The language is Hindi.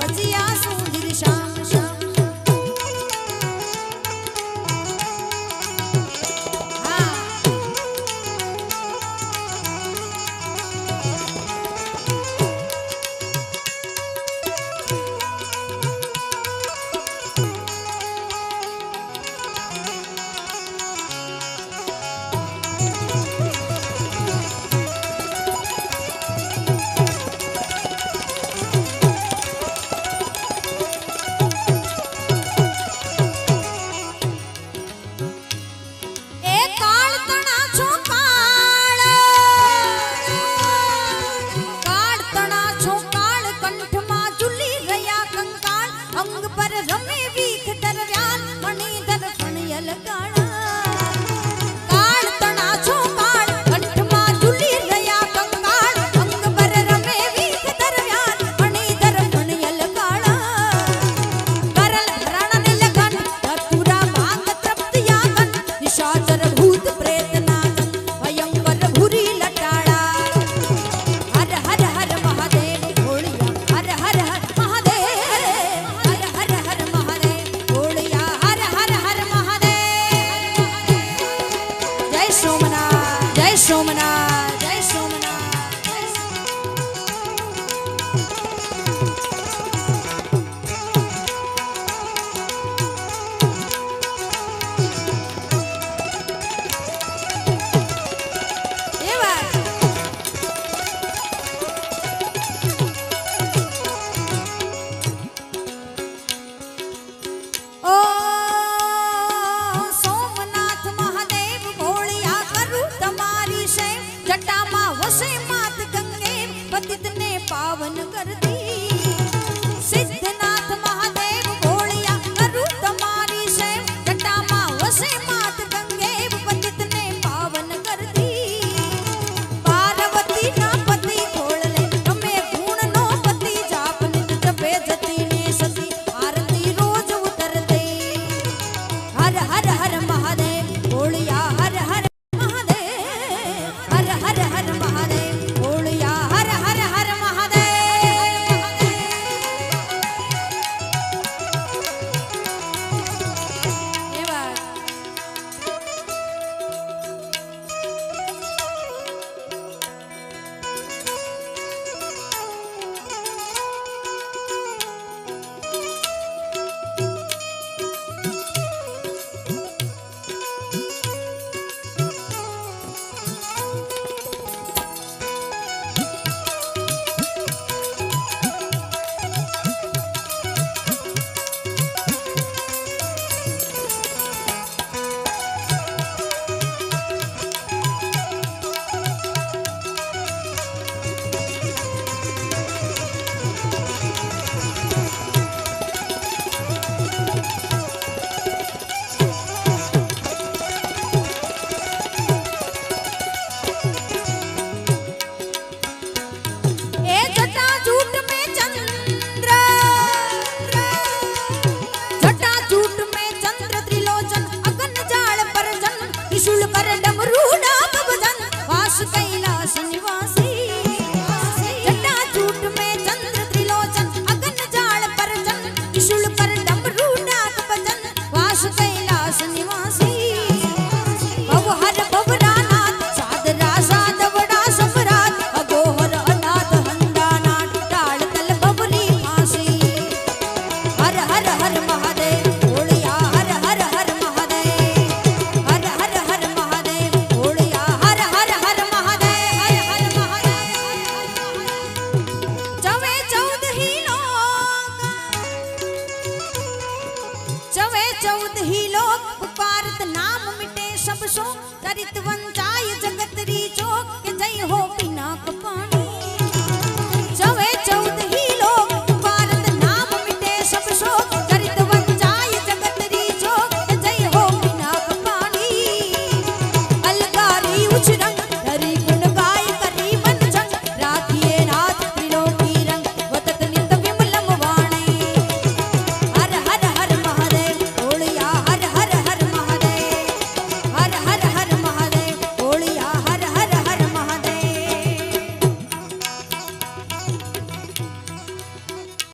भजिया सुधीर श्याम श्याम सोमनाथ जय सोमनाथ ये बात ओ सोमनाथ महादेव भोलिया करूं तुम्हारी जटा मां वसे मात गंगे पतित ने पावन कर दी सिद्धनाथ महादेव भोलिया करूं तुम्हारी सेव जटा मां वसे मात गंगे पतित ने पावन कर दी पार्वती ना पति खोल ले तमे गुण नो पति जाप नित जपे जती ने सती आरती रोज उतर दे हर हर हर महादेव भोलिया हर हर हर हर हर महादेव भोलिया हर हर हर महादेव ये बात चौदह ही लोग पुकारत नाम मिटे सब सो चरितवंत